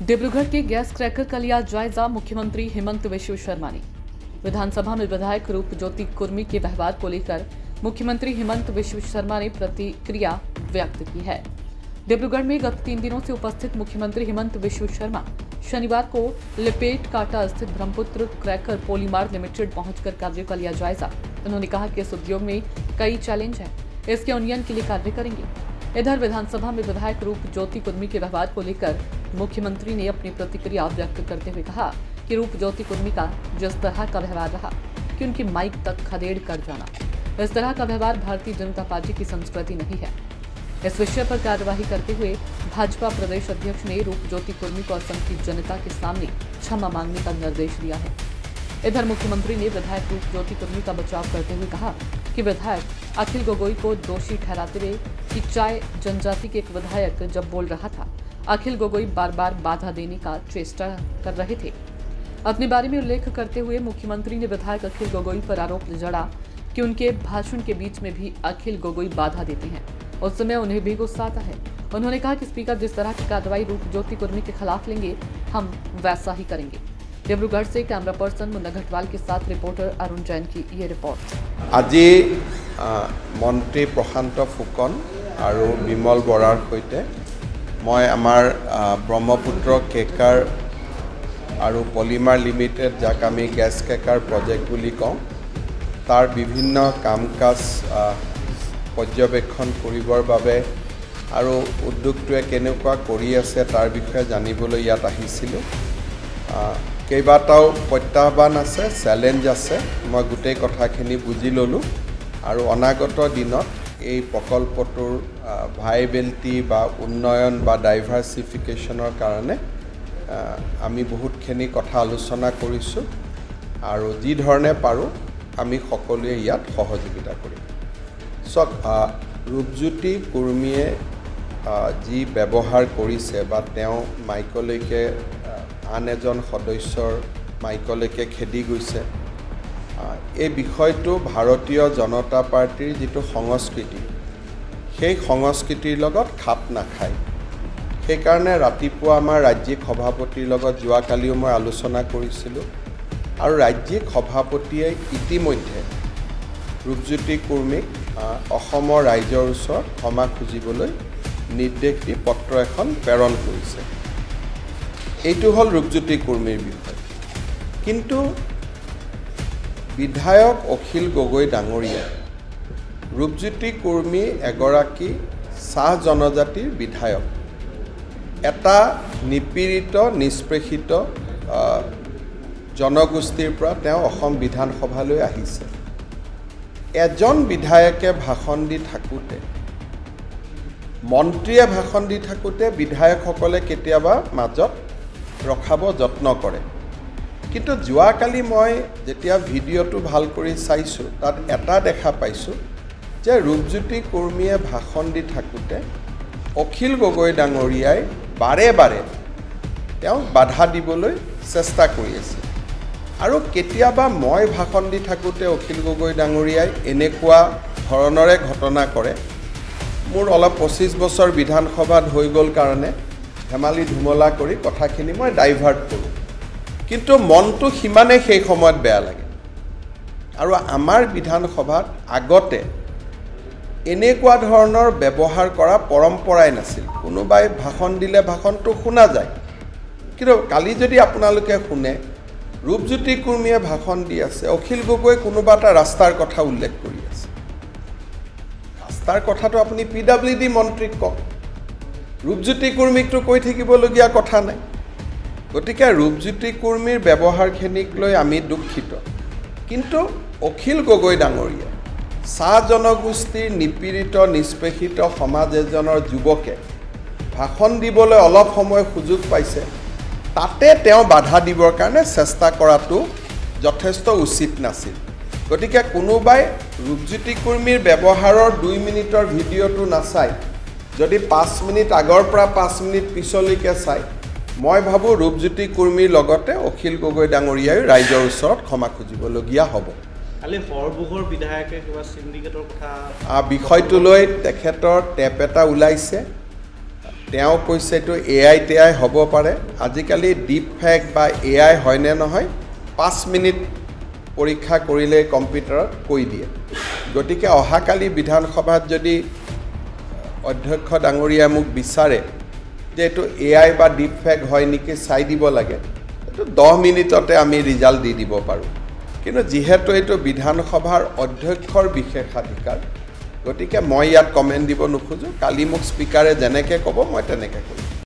डिब्रूगढ़ के gas cracker का लिया जायजा मुख्यमंत्री हेमंत बिश्व शर्मा ने। विधानसभा में विधायक रूप ज्योति कुर्मी के व्यवहार को लेकर मुख्यमंत्री हेमंत बिश्व शर्मा ने प्रतिक्रिया व्यक्त की है। डिब्रूगढ़ में गत 3 दिनों से उपस्थित मुख्यमंत्री हेमंत बिश्व शर्मा शनिवार को लिपेट काटा स्थित ब्रह्मपुत्र क्रैकर पॉलीमार लिमिटेड पहुंचकर कार्य का लिया जायजा। उन्होंने कहा कि इस उद्योग में कई चैलेंज हैं, इसके उन्नयन के लिए कार्य करेंगे। इधर विधानसभा में विधायक रूप ज्योति कुर्मी के व्यवहार को लेकर मुख्यमंत्री ने अपनी प्रतिक्रिया व्यक्त करते हुए कहा कि रूप ज्योति कुर्मी का जिस तरह का व्यवहार रहा कि उनकी माइक तक खदेड़ कर जाना, इस तरह का व्यवहार भारतीय जनता पार्टी की संस्कृति नहीं है। इस विषय पर कार्यवाही करते हुए भाजपा प्रदेश अध्यक्ष ने रूप ज्योति कुर्मी को असम की जनता के सामने क्षमा मांगने का निर्देश दिया है। इधर मुख्यमंत्री ने विधायक रूप ज्योति कुर्मी का बचाव करते हुए कहा कि विधायक अखिल गोगोई को दोषी ठहराते हुए कि चाय जनजाति के एक विधायक जब बोल रहा था, अखिल गोगोई बार बार बाधा देने का चेष्टा कर रहे थे। अपने बारे में उल्लेख करते हुए मुख्यमंत्री ने विधायक अखिल गोगोई पर आरोप जड़ा कि उनके भाषण के बीच में भी अखिल गोगोई बाधा देते हैं, उस समय उन्हें भी गुस्सा आता है। उन्होंने कहा कि स्पीकर जिस तरह की कार्रवाई रूप ज्योति कुर्मी के खिलाफ लेंगे, हम वैसा ही करेंगे। डिब्रूगढ़ से कैमरा पर्सन मुन्ना घटवाल के साथ रिपोर्टर अरुण जैन की ये रिपोर्ट। आज मंत्री प्रशांत फुकन और विमल बरार सहित मैं आमार ब्रह्मपुत्र केकार और पॉलीमार लिमिटेड जाक आमी गैस केकार प्रोजेक्ट बुली कওঁ तार विभिन्न काम काज पर्यवेक्षण करिबर बारे और उद्योगटोए केनेकुवा करि आछे तार विषये जानिबोलै इयात आहिसिलो। केइबाटाओ प्रत्याह्वान आछे, चैलेंज आछे, मैं गोटेई कथाखिनि बुझि ललो और अनागत दिनत এই प्रकल्पটোৰ ভাইবিলিটি বা উন্নয়ন বা ডাইভাৰ্সিফিকেশনৰ কাৰণে আমি বহুতখিনি কথা আলোচনা কৰিছোঁ আৰু যি ধৰণে পাৰোঁ আমি সকলোৱে ইয়াত সহযোগিতা কৰিম। সক ৰূপজ্যোতি কুৰ্মীয়ে যি ব্যৱহাৰ কৰিছে বা তেওঁ মাইকলৈকে আন এজন সদস্যৰ মাইকলৈকে খেদি গৈছে, এই বিষয়টো ভাৰতীয় জনতা পাৰ্টিৰ যিটো সংস্কৃতি সেই সংস্কৃতিৰ লগত খাপ নাখায়। সেইকাৰণে ৰাতিপুৱা আমাৰ ৰাজ্যিক সভাপতিৰ লগত যোৱাকালিও মই আলোচনা কৰিছিলোঁ আৰু ৰাজ্যিক সভাপতিয়ে ইতিমধ্যে ৰূপজ্যোতি কুৰ্মীক অসমৰ ৰাইজৰ ওচৰত ক্ষমা খুজিবলৈ নিৰ্দেশ দি পত্ৰ এখন প্ৰেৰণ কৰিছে। এইটো হ'ল ৰূপজ্যোতি কুৰ্মীৰ বিষয়। কিন্তু विधायक अखिल गोगोई डांगरिया रूपज्योति कुर्मी एगराकी चाह जनजातिर विधायक, एटा निपीड़ित निष्पेषित जनगोष्ठीर পৰা তেওঁ অসম বিধানসভালৈ আহিছে। এজন বিধায়কে ভাষণ দি থাকোঁতে, মন্ত্ৰীয়ে ভাষণ দি থাকোঁতে বিধায়কসকলে কেতিয়াবা মাজত ৰখাব যত্ন কৰে। কিন্তু যোৱাকালি মই যেতিয়া ভিডিঅ'টো ভাল কৰি চাইছোঁ তাত এটা দেখা পাইছোঁ যে ৰূপজ্যোতি কুৰ্মীয়ে ভাষণ দি থাকোঁতে অখিল গগৈ ডাঙৰীয়াই বাৰে বাৰে তেওঁক বাধা দিবলৈ চেষ্টা কৰি আছে। আৰু কেতিয়াবা মই ভাষণ দি থাকোঁতে অখিল গগৈ ডাঙৰীয়াই এনেকুৱা ধৰণৰে ঘটনা কৰে। মোৰ অলপ 25 বছৰ বিধানসভাত হৈ গ'ল কাৰণে ধেমালি ধুমলা কৰি কথাখিনি মই ডাইভাৰ্ট কৰোঁ, কিন্তু মনটো সিমানে সেই সময়ত বেয়া লাগে। আৰু আমাৰ বিধানসভাত আগতে এনেকুৱা ধৰণৰ ব্যৱহাৰ কৰা পৰম্পৰাই নাছিল। কোনোবাই ভাষণ দিলে ভাষণটো শুনা যায়, কিন্তু কালি যদি আপোনালোকে শুনে ৰূপজ্যোতি কুৰ্মীয়ে ভাষণ দি আছে, অখিল গগৈ কোনোবা এটা ৰাস্তাৰ কথা উল্লেখ কৰি আছে। ৰাস্তাৰ কথাটো আপুনি PWD মন্ত্ৰীক কওক, ৰূপজ্যোতি কুৰ্মীকটো কৈ থাকিবলগীয়া কথা নাই। গতিকে ৰূপজ্যোতি কুৰ্মীৰ ব্যৱহাৰখিনিক লৈ আমি দুখিত। কিন্তু অখিল গগৈ ডাঙৰীয়া চাহ জনগোষ্ঠীৰ নিপীড়িত নিষ্পেষিত সমাজ এজনৰ যুৱকে ভাষণ দিবলৈ অলপ সময় সুযোগ পাইছে, তাতে তেওঁ বাধা দিবৰ কাৰণে চেষ্টা কৰাটো যথেষ্ট উচিত নাছিল। গতিকে কোনোবাই ৰূপজ্যোতি কুৰ্মীৰ ব্যৱহাৰৰ 2 মিনিটৰ ভিডিঅ'টো নাচাই যদি 5 মিনিট আগৰ পৰা 5 মিনিট পিছলৈকে চাই, মই ভাবোঁ ৰূপজ্যোতি কুৰ্মীৰ লগতে অখিল গগৈ ডাঙৰীয়াই ৰাইজৰ ওচৰত ক্ষমা খুজিবলগীয়া হ'ব। কালি সৰবুগৰ বিধায়কে কিবা সিন্ডিকেটৰ কথা বিষয়টো লৈ তেখেতৰ টেপ এটা ওলাইছে। তেওঁ কৈছে এইটো AI টেআই হ'ব পাৰে আজিকালি ডিপ ফেক বা AI হয়নে নহয় 5 মিনিট পৰীক্ষা কৰিলে কম্পিউটাৰত কৈ দিয়ে গতিকে অহাকালি বিধানসভাত যদি অধ্যক্ষ ডাঙৰীয়া মোক বিচাৰে যে এইটো AI বা ডিপ ফেক হয় নেকি চাই দিব লাগে এইটো 10 মিনিটতে আমি ৰিজাল্ট দি দিব পাৰোঁ কিন্তু যেহেতু এইটো বিধানসভাৰ অধ্যক্ষৰ বিশেষাধিকাৰ গতিকে মই ইয়াত কমেণ্ট দিব নোখোজো কালি মোক স্পিকাৰে যেনেকৈ ক'ব মই তেনেকৈ কৰিম